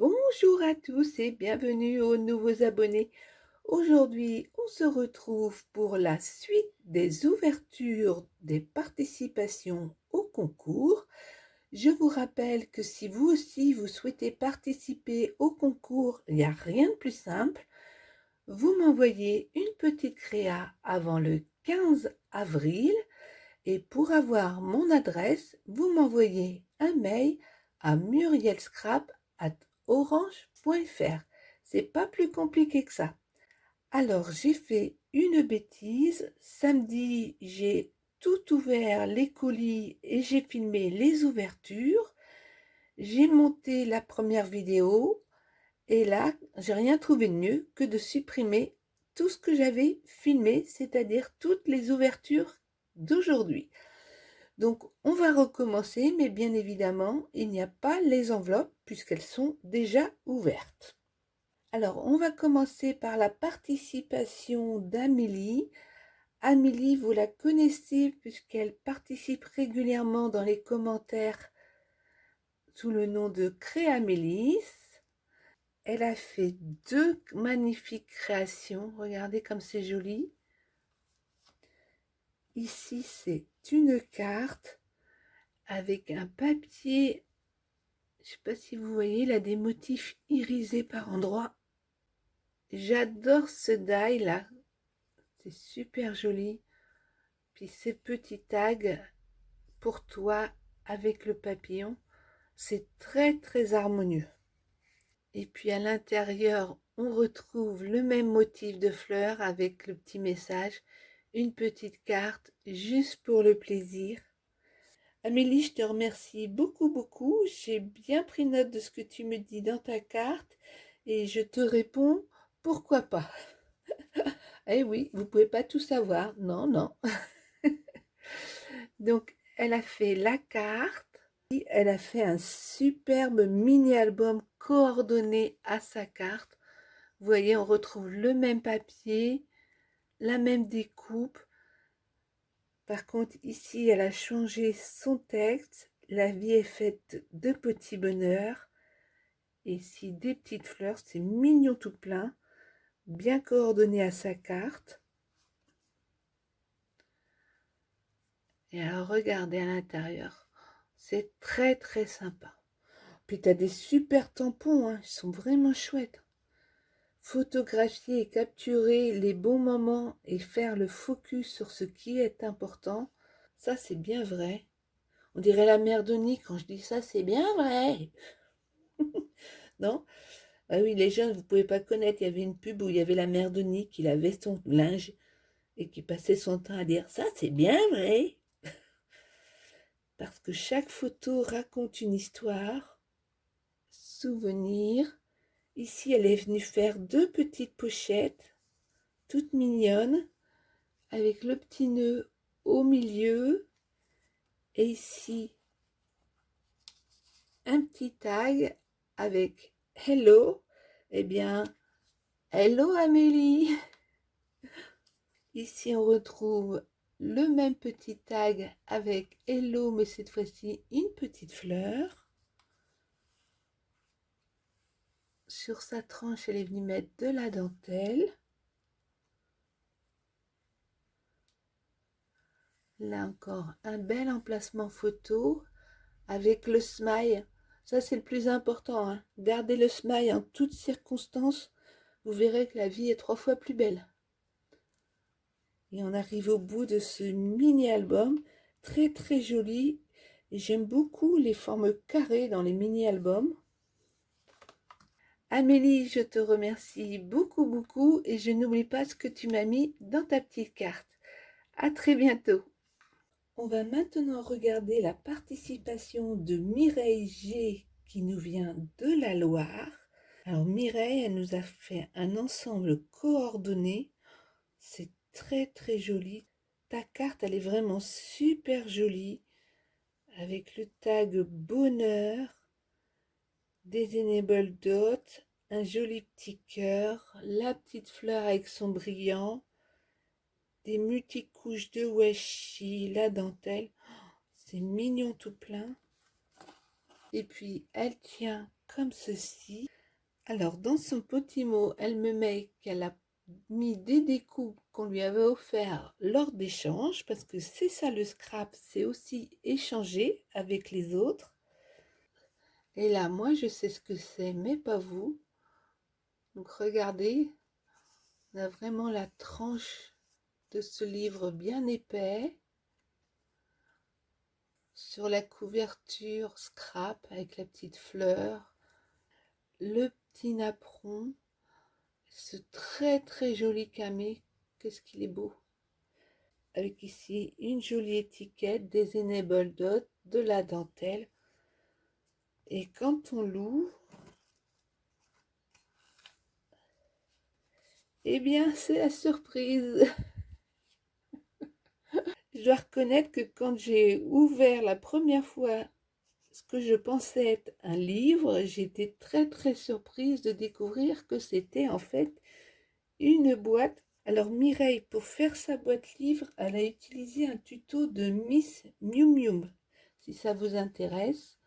Bonjour à tous et bienvenue aux nouveaux abonnés. Aujourd'hui, on se retrouve pour la suite des ouvertures des participations au concours. Je vous rappelle que si vous aussi vous souhaitez participer au concours, il n'y a rien de plus simple. Vous m'envoyez une petite créa avant le 15 avril et pour avoir mon adresse, vous m'envoyez un mail à murielscrap@orange.fr. C'est pas plus compliqué que ça. Alors, j'ai fait une bêtise. Samedi, j'ai tout ouvert les colis et j'ai filmé les ouvertures. J'ai monté la première vidéo et là, j'ai rien trouvé de mieux que de supprimer tout ce que j'avais filmé, c'est-à-dire toutes les ouvertures d'aujourd'hui. Donc, on va recommencer, mais bien évidemment, il n'y a pas les enveloppes puisqu'elles sont déjà ouvertes. Alors, on va commencer par la participation d'Amélie. Amélie, vous la connaissez puisqu'elle participe régulièrement dans les commentaires sous le nom de Créamélis. Elle a fait 2 magnifiques créations. Regardez comme c'est joli. Ici, c'est une carte avec un papier. Je ne sais pas si vous voyez, il a des motifs irisés par endroits. J'adore ce die là. C'est super joli. Puis ces petits tags pour toi avec le papillon. C'est très très harmonieux. Et puis à l'intérieur, on retrouve le même motif de fleurs avec le petit message, une petite carte juste pour le plaisir. Amélie, je te remercie beaucoup. J'ai bien pris note de ce que tu me dis dans ta carte et je te réponds pourquoi pas. Eh oui, vous pouvez pas tout savoir. Non. Donc, elle a fait la carte. Elle a fait un superbe mini-album coordonné à sa carte. Vous voyez, on retrouve le même papier, la même découpe. Par contre, ici, elle a changé son texte. La vie est faite de petits bonheurs. Et ici, des petites fleurs. C'est mignon tout plein. Bien coordonné à sa carte. Et alors, regardez à l'intérieur. C'est très, très sympa. Puis, tu as des super tampons. Hein. Ils sont vraiment chouettes. Photographier et capturer les bons moments et faire le focus sur ce qui est important, ça c'est bien vrai. On dirait la mère Denis quand je dis ça, c'est bien vrai. Non? Ah oui, les jeunes, vous pouvez pas connaître, il y avait une pub où il y avait la mère Denis qui lavait son linge et qui passait son temps à dire ça c'est bien vrai. Parce que chaque photo raconte une histoire, souvenir. Ici, elle est venue faire 2 petites pochettes, toutes mignonnes, avec le petit nœud au milieu et ici un petit tag avec hello. Eh bien, hello Amélie. Ici on retrouve le même petit tag avec hello, mais cette fois-ci une petite fleur. Sur sa tranche, elle est venue mettre de la dentelle. Là encore, un bel emplacement photo avec le smile. Ça, c'est le plus important. Hein. Gardez le smile en toutes circonstances. Vous verrez que la vie est 3 fois plus belle. Et on arrive au bout de ce mini-album. Très, très joli. Et j'aime beaucoup les formes carrées dans les mini-albums. Amélie, je te remercie beaucoup. Et je n'oublie pas ce que tu m'as mis dans ta petite carte. À très bientôt. On va maintenant regarder la participation de Mireille G qui nous vient de la Loire. Alors Mireille, elle nous a fait un ensemble coordonné. C'est très très joli. Ta carte, elle est vraiment super jolie. Avec le tag bonheur, des enable dots, un joli petit cœur, la petite fleur avec son brillant, des multicouches de washi, la dentelle. C'est mignon tout plein. Et puis, elle tient comme ceci. Alors, dans son petit mot, elle me met qu'elle a mis des découpes qu'on lui avait offert lors d'échanges, parce que c'est ça le scrap, c'est aussi échanger avec les autres. Et là, moi, je sais ce que c'est, mais pas vous. Donc, regardez, on a vraiment la tranche de ce livre bien épais. Sur la couverture, scrap avec la petite fleur. Le petit napperon. Ce très très joli camé. Qu'est-ce qu'il est beau. Avec ici une jolie étiquette, des enable dots, de la dentelle. Et quand on l'ouvre, eh bien c'est la surprise. Je dois reconnaître que quand j'ai ouvert la première fois ce que je pensais être un livre, j'étais très très surprise de découvrir que c'était en fait une boîte. Alors Mireille, pour faire sa boîte livre, elle a utilisé un tuto de Miss Miu Miu. Si ça vous intéresse,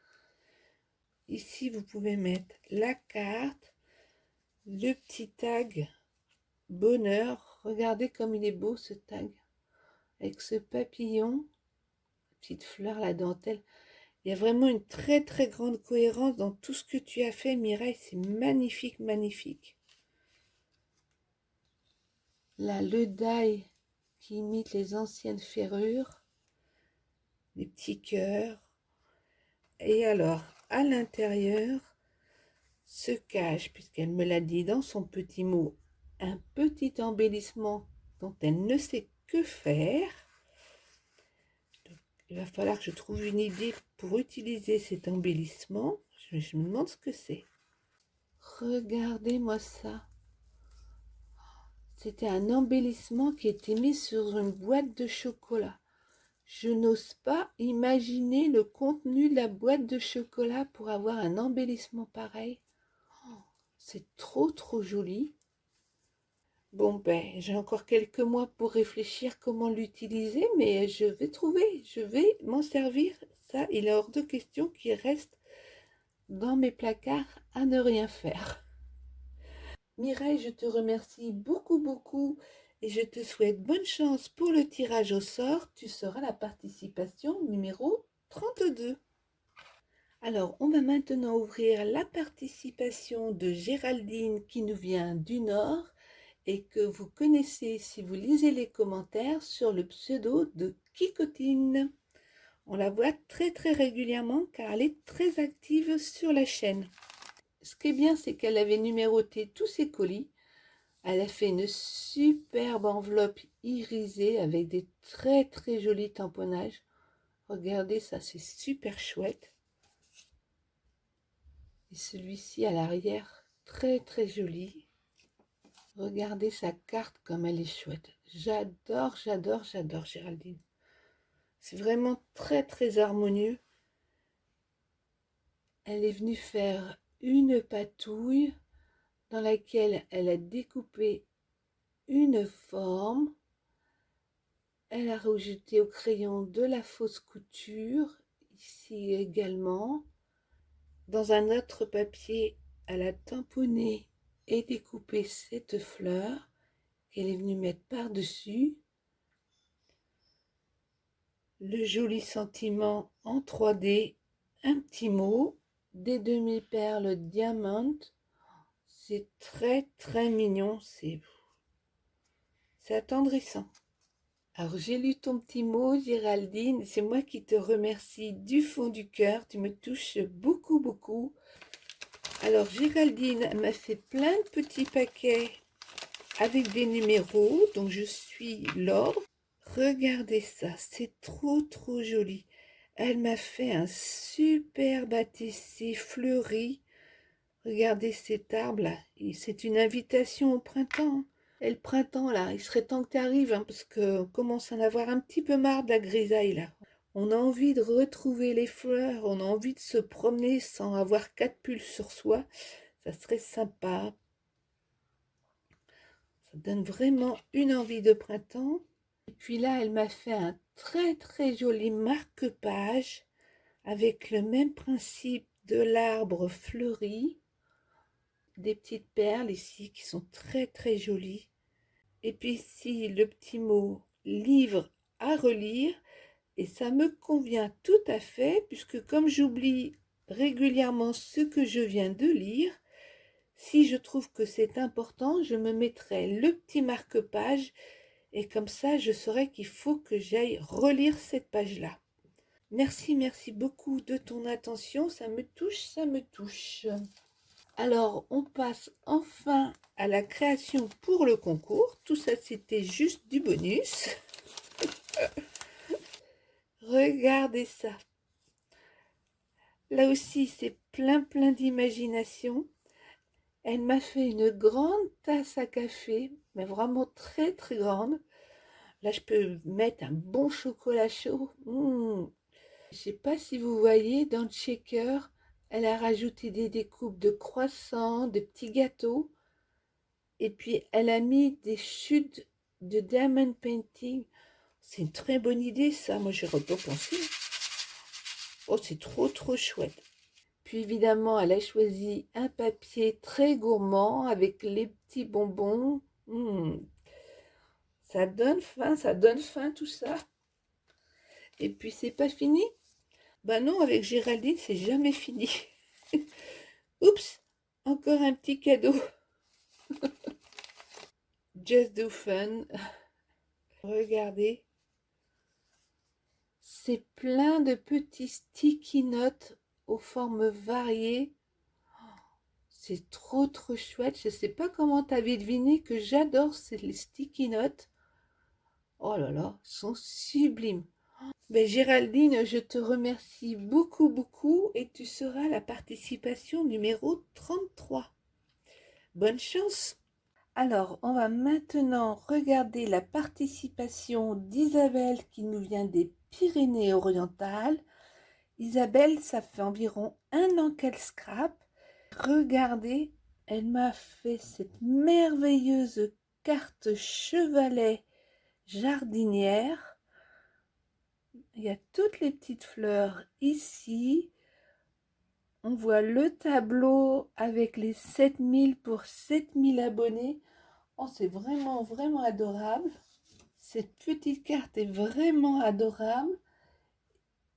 ici vous pouvez mettre la carte, le petit tag bonheur. Regardez comme il est beau ce tag, avec ce papillon, petite fleur, la dentelle. Il y a vraiment une très très grande cohérence dans tout ce que tu as fait, Mireille. C'est magnifique, magnifique. Là, le die qui imite les anciennes ferrures, des petits cœurs. Et alors, à l'intérieur, se cache, puisqu'elle me l'a dit dans son petit mot, un petit embellissement dont elle ne sait que faire. Donc, il va falloir que je trouve une idée pour utiliser cet embellissement. Je me demande ce que c'est. Regardez-moi ça. C'était un embellissement qui était mis sur une boîte de chocolat. Je n'ose pas imaginer le contenu de la boîte de chocolat pour avoir un embellissement pareil. Oh, c'est trop trop joli. Bon ben, j'ai encore quelques mois pour réfléchir comment l'utiliser, mais je vais m'en servir. Ça, il est hors de question qu'il reste dans mes placards à ne rien faire. Mireille, je te remercie beaucoup, beaucoup et je te souhaite bonne chance pour le tirage au sort. Tu seras la participation numéro 32. Alors, on va maintenant ouvrir la participation de Géraldine qui nous vient du Nord et que vous connaissez si vous lisez les commentaires sur le pseudo de Kikotine. On la voit très très régulièrement car elle est très active sur la chaîne. Ce qui est bien, c'est qu'elle avait numéroté tous ses colis. Elle a fait une superbe enveloppe irisée avec des très très jolis tamponnages. Regardez ça, c'est super chouette. Et celui-ci à l'arrière, très très joli. Regardez sa carte comme elle est chouette. J'adore, j'adore, j'adore Géraldine. C'est vraiment très très harmonieux. Elle est venue faire une patouille dans laquelle elle a découpé une forme. Elle a rajouté au crayon de la fausse couture, ici également. Dans un autre papier, elle a tamponné et découpé cette fleur qu'elle est venue mettre par-dessus. Le joli sentiment en 3D, un petit mot, des demi-perles diamant. C'est très très mignon, c'est attendrissant. Alors j'ai lu ton petit mot, Géraldine, c'est moi qui te remercie du fond du cœur, tu me touches beaucoup beaucoup. Alors Géraldine m'a fait plein de petits paquets avec des numéros, donc je suis l'ordre. Regardez ça, c'est trop trop joli. Elle m'a fait un superbe ATC fleuri. Regardez cet arbre là, c'est une invitation au printemps. Et le printemps là, il serait temps que tu arrives, hein, parce qu'on commence à en avoir un petit peu marre de la grisaille là. On a envie de retrouver les fleurs, on a envie de se promener sans avoir 4 pulls sur soi. Ça serait sympa. Ça donne vraiment une envie de printemps. Et puis là, elle m'a fait un très très joli marque-page avec le même principe de l'arbre fleuri, des petites perles ici qui sont très très jolies. Et puis ici le petit mot livre à relire, et ça me convient tout à fait puisque comme j'oublie régulièrement ce que je viens de lire, si je trouve que c'est important, je me mettrai le petit marque-page et comme ça je saurai qu'il faut que j'aille relire cette page-là. Merci, merci beaucoup de ton attention, ça me touche, ça me touche. Alors, on passe enfin à la création pour le concours. Tout ça, c'était juste du bonus. Regardez ça. Là aussi, c'est plein plein d'imagination. Elle m'a fait une grande tasse à café, mais vraiment très très grande. Là, je peux mettre un bon chocolat chaud. Je sais pas si vous voyez, dans le shaker, elle a rajouté des découpes de croissants, de petits gâteaux. Et puis, elle a mis des chutes de diamond painting. C'est une très bonne idée, ça. Moi, j'aurais pas pensé. Oh, c'est trop, trop chouette. Puis, évidemment, elle a choisi un papier très gourmand avec les petits bonbons. Ça donne faim, tout ça. Et puis, c'est pas fini? Ben non, avec Géraldine, c'est jamais fini. Oups, encore un petit cadeau. Just do fun. Regardez. C'est plein de petits sticky notes aux formes variées. C'est trop trop chouette. Je ne sais pas comment tu avais deviné que j'adore ces sticky notes. Oh là là, ils sont sublimes. Ben, Géraldine, je te remercie beaucoup beaucoup et tu seras la participation numéro 33. Bonne chance. Alors, on va maintenant regarder la participation d'Isabelle qui nous vient des Pyrénées-Orientales. Isabelle, ça fait environ 1 an qu'elle scrape. Regardez, elle m'a fait cette merveilleuse carte chevalet jardinière. Il y a toutes les petites fleurs ici. On voit le tableau avec les 7000 pour 7000 abonnés. Oh, c'est vraiment, vraiment adorable. Cette petite carte est vraiment adorable.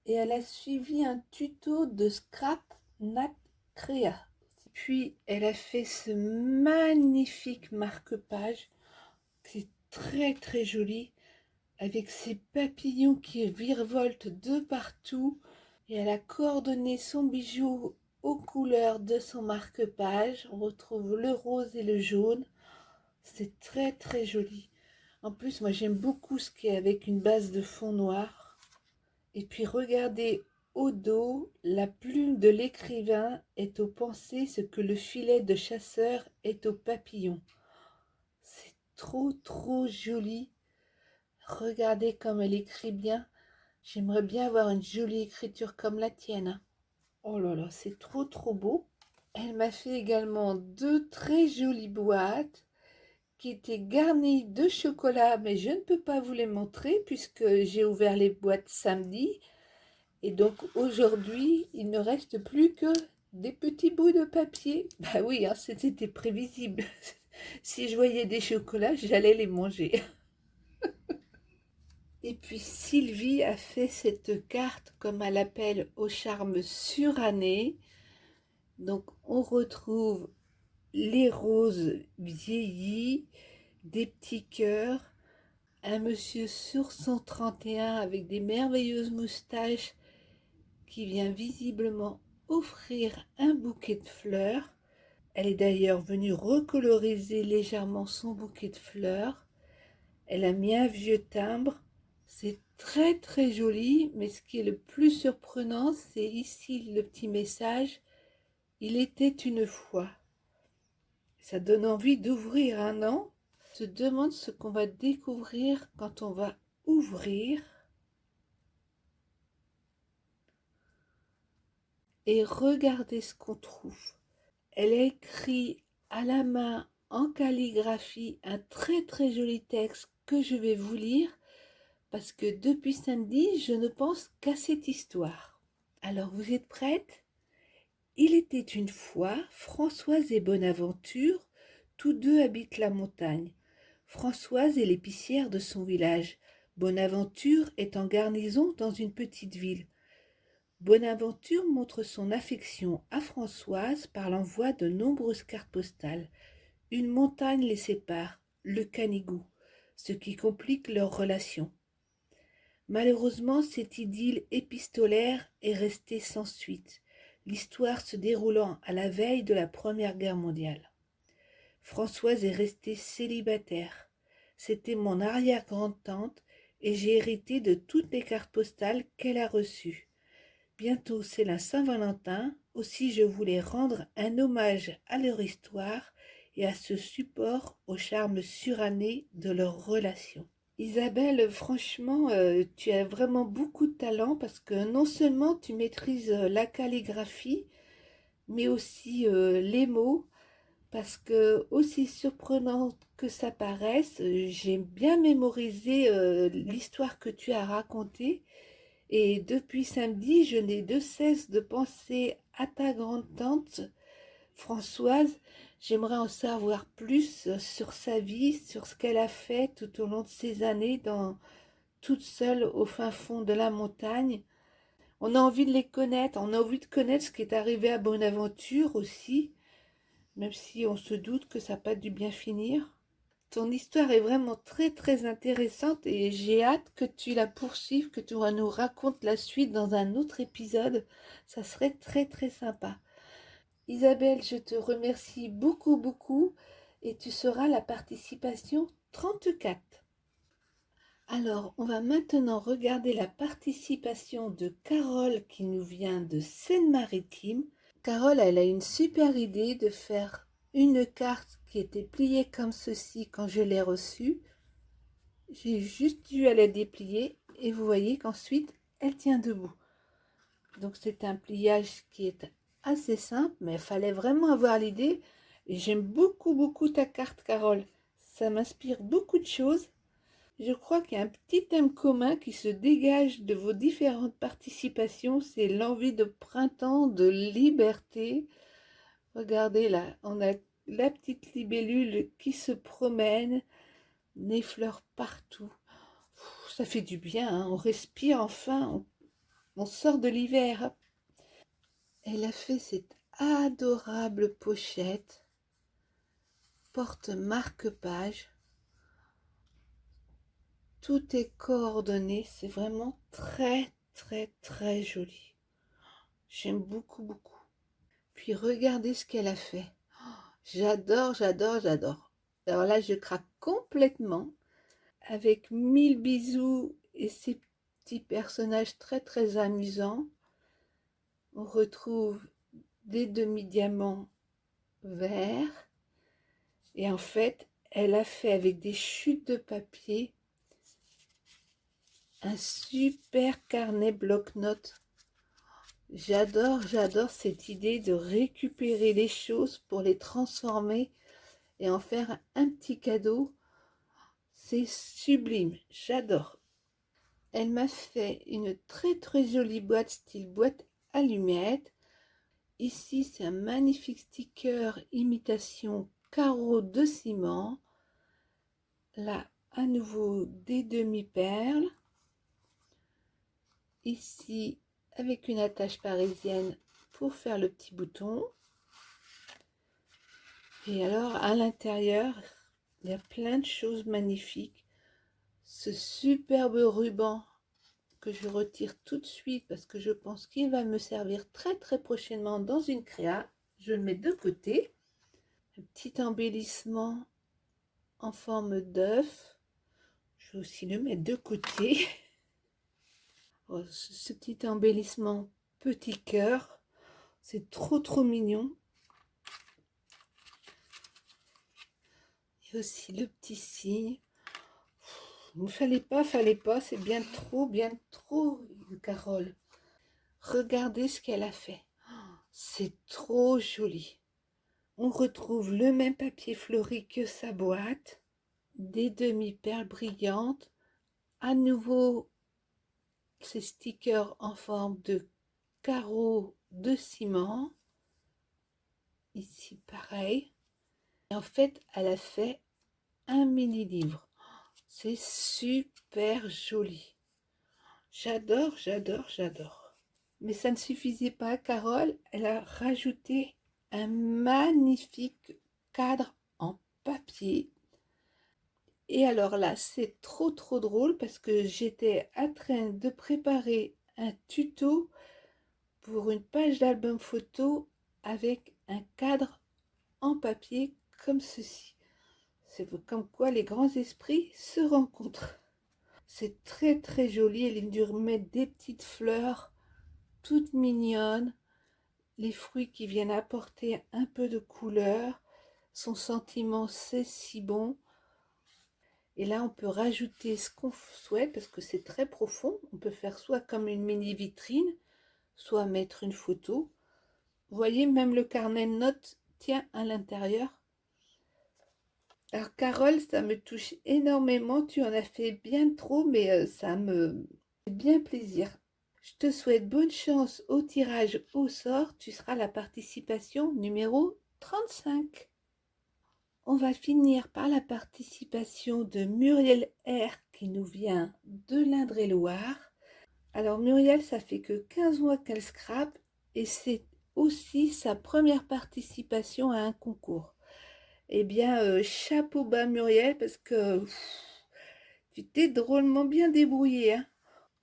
Et elle a suivi un tuto de Scrap Nat Crea. Puis elle a fait ce magnifique marque-page qui est très très joli avec ses papillons qui virevoltent de partout. Et elle a coordonné son bijou aux couleurs de son marque-page. On retrouve le rose et le jaune. C'est très très joli. En plus, moi j'aime beaucoup ce qui est avec une base de fond noir. Et puis regardez au dos, la plume de l'écrivain est aux pensées ce que le filet de chasseur est aux papillons. C'est trop trop joli. Regardez comme elle écrit bien. J'aimerais bien avoir une jolie écriture comme la tienne. Oh là là, c'est trop trop beau. Elle m'a fait également 2 très jolies boîtes qui étaient garnies de chocolat, mais je ne peux pas vous les montrer puisque j'ai ouvert les boîtes samedi. Et donc aujourd'hui, il ne reste plus que des petits bouts de papier. Bah oui, hein, c'était prévisible. Si je voyais des chocolats, j'allais les manger. Et puis Sylvie a fait cette carte, comme elle l'appelle, au charme suranné. Donc on retrouve les roses vieillies, des petits cœurs, un monsieur sur 131 avec des merveilleuses moustaches qui vient visiblement offrir un bouquet de fleurs. Elle est d'ailleurs venue recoloriser légèrement son bouquet de fleurs. Elle a mis un vieux timbre. C'est très très joli, mais ce qui est le plus surprenant, c'est ici le petit message. Il était une fois. Ça donne envie d'ouvrir un an. On se demande ce qu'on va découvrir quand on va ouvrir. Et regardez ce qu'on trouve. Elle a écrit à la main en calligraphie un très très joli texte que je vais vous lire parce que depuis samedi, je ne pense qu'à cette histoire. Alors vous êtes prêtes? Il était une fois Françoise et Bonaventure, tous deux habitent la montagne. Françoise est l'épicière de son village. Bonaventure est en garnison dans une petite ville. Bonaventure montre son affection à Françoise par l'envoi de nombreuses cartes postales. Une montagne les sépare, le Canigou, ce qui complique leur relation. Malheureusement, cette idylle épistolaire est restée sans suite, l'histoire se déroulant à la veille de la Première Guerre mondiale. Françoise est restée célibataire. C'était mon arrière-grand-tante et j'ai hérité de toutes les cartes postales qu'elle a reçues. Bientôt c'est la Saint-Valentin, aussi je voulais rendre un hommage à leur histoire et à ce support au charme suranné de leur relation. Isabelle, franchement, tu as vraiment beaucoup de talent parce que non seulement tu maîtrises la calligraphie, mais aussi les mots, parce que aussi surprenant que ça paraisse, j'ai bien mémorisé l'histoire que tu as racontée et depuis samedi, je n'ai de cesse de penser à ta grande-tante Françoise. J'aimerais en savoir plus sur sa vie, sur ce qu'elle a fait tout au long de ces années toute seule au fin fond de la montagne. On a envie de les connaître, on a envie de connaître ce qui est arrivé à Bonaventure aussi, même si on se doute que ça n'a pas dû bien finir. Ton histoire est vraiment très très intéressante et j'ai hâte que tu la poursuives, que tu nous racontes la suite dans un autre épisode. Ça serait très très sympa. Isabelle, je te remercie beaucoup beaucoup et tu seras la participation 34. Alors, on va maintenant regarder la participation de Carole qui nous vient de Seine-Maritime. Carole, elle a une super idée de faire une carte qui était pliée comme ceci quand je l'ai reçue. J'ai juste dû la déplier et vous voyez qu'ensuite, elle tient debout. Donc c'est un pliage qui est assez simple, mais il fallait vraiment avoir l'idée. Et j'aime beaucoup, beaucoup ta carte, Carole. Ça m'inspire beaucoup de choses. Je crois qu'il y a un petit thème commun qui se dégage de vos différentes participations, c'est l'envie de printemps, de liberté. Regardez là, on a la petite libellule qui se promène, des fleurs partout. Ça fait du bien, hein, on respire enfin, on sort de l'hiver. Elle a fait cette adorable pochette, porte marque-page. Tout est coordonné, c'est vraiment très très très joli. J'aime beaucoup beaucoup. Puis regardez ce qu'elle a fait. J'adore, j'adore, j'adore. Alors là, je craque complètement avec 1000 bisous et ces petits personnages très très amusants. On retrouve des demi-diamants verts et en fait, elle a fait avec des chutes de papier un super carnet bloc-notes. J'adore, j'adore cette idée de récupérer les choses pour les transformer et en faire un petit cadeau. C'est sublime, j'adore. Elle m'a fait une très très jolie boîte style boîte allumette. Ici, c'est un magnifique sticker imitation carreau de ciment. Là, à nouveau des demi-perles. Ici, avec une attache parisienne pour faire le petit bouton. Et alors, à l'intérieur, il y a plein de choses magnifiques. Ce superbe ruban que je retire tout de suite parce que je pense qu'il va me servir très très prochainement dans une créa. Je le mets de côté. Un petit embellissement en forme d'œuf. Je vais aussi le mettre de côté. Oh, ce petit embellissement petit cœur, c'est trop trop mignon. Et aussi le petit signe. Il fallait pas, c'est bien trop, Carole. Regardez ce qu'elle a fait. C'est trop joli. On retrouve le même papier fleuri que sa boîte, des demi-perles brillantes, à nouveau ces stickers en forme de carreaux de ciment. Ici, pareil. Et en fait, elle a fait un mini-livre. C'est super joli. J'adore, j'adore, j'adore. Mais ça ne suffisait pas. Carole, elle a rajouté un magnifique cadre en papier. Et alors là, c'est trop drôle parce que j'étais en train de préparer un tuto pour une page d'album photo avec un cadre en papier comme ceci. C'est comme quoi les grands esprits se rencontrent. C'est très joli. Elle a dû remettre des petites fleurs toutes mignonnes. Les fruits qui viennent apporter un peu de couleur. Son sentiment, c'est si bon. Et là, on peut rajouter ce qu'on souhaite parce que c'est très profond. On peut faire soit comme une mini vitrine, soit mettre une photo. Vous voyez, même le carnet de notes tient à l'intérieur. Alors Carole, ça me touche énormément. Tu en as fait bien trop, mais ça me fait bien plaisir. Je te souhaite bonne chance au tirage au sort. Tu seras la participation numéro 35. On va finir par la participation de Muriel R qui nous vient de l'Indre-et-Loire. Alors Muriel, ça fait que 15 mois qu'elle scrape et c'est aussi sa première participation à un concours. Eh bien, chapeau bas Muriel parce que tu t'es drôlement bien débrouillée, hein.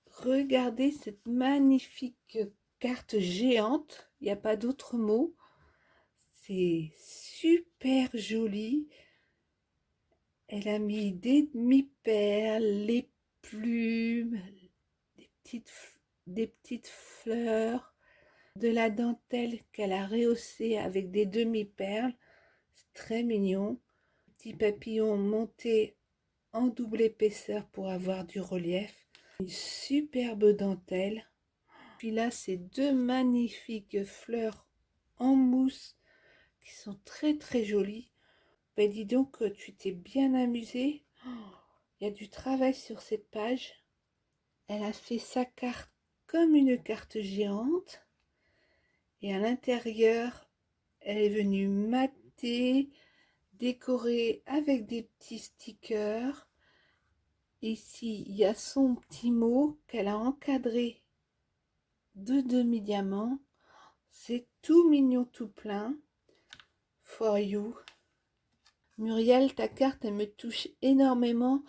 Regardez cette magnifique carte géante, il n'y a pas d'autre mot. C'est super joli. Elle a mis des demi-perles, les plumes, des petites fleurs, de la dentelle qu'elle a rehaussée avec des demi-perles. C'est très mignon. Petit papillon monté en double épaisseur pour avoir du relief. Une superbe dentelle. Puis là, ces deux magnifiques fleurs en mousse qui sont très jolies. Ben dis donc, tu t'es bien amusée. Il y a du travail sur cette page. Elle a fait sa carte comme une carte géante. Et à l'intérieur, elle est venue mater, décorer avec des petits stickers. Ici, il y a son petit mot qu'elle a encadré de demi-diamants. C'est tout mignon, tout plein. For you. Muriel, ta carte, elle me touche énormément.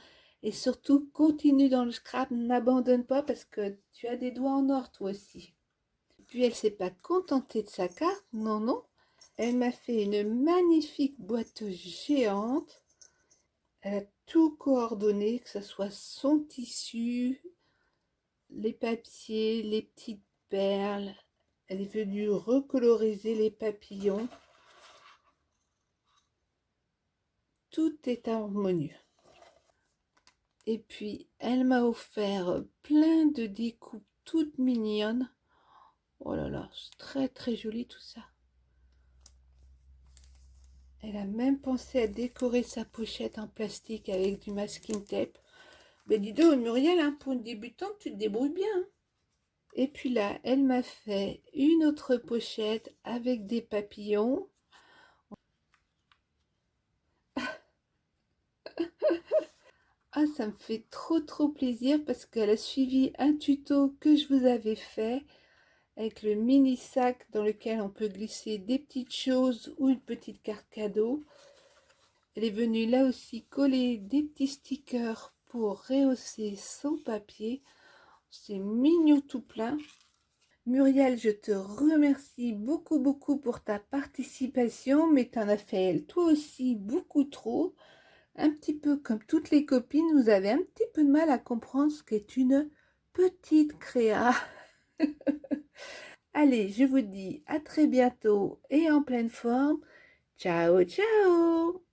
Et surtout, continue dans le scrap, n'abandonne pas parce que tu as des doigts en or toi aussi. Puis elle s'est pas contentée de sa carte, non. Elle m'a fait une magnifique boîte géante. Elle a tout coordonné, que ce soit son tissu, les papiers, les petites perles. Elle est venue recoloriser les papillons. Tout est harmonieux. Et puis, elle m'a offert plein de découpes toutes mignonnes. Oh là là, c'est très joli tout ça. Elle a même pensé à décorer sa pochette en plastique avec du masking tape. Mais dis donc, Muriel, hein, pour une débutante, tu te débrouilles bien. Hein. Et puis là, elle m'a fait une autre pochette avec des papillons. Ah, ça me fait trop plaisir parce qu'elle a suivi un tuto que je vous avais fait avec le mini sac dans lequel on peut glisser des petites choses ou une petite carte cadeau. Elle est venue là aussi coller des petits stickers pour rehausser son papier. C'est mignon tout plein. Muriel, je te remercie beaucoup pour ta participation, mais tu en as fait toi aussi beaucoup trop. Un petit peu comme toutes les copines, vous avez un petit peu de mal à comprendre ce qu'est une petite créa. Allez, je vous dis à très bientôt et en pleine forme. Ciao, ciao!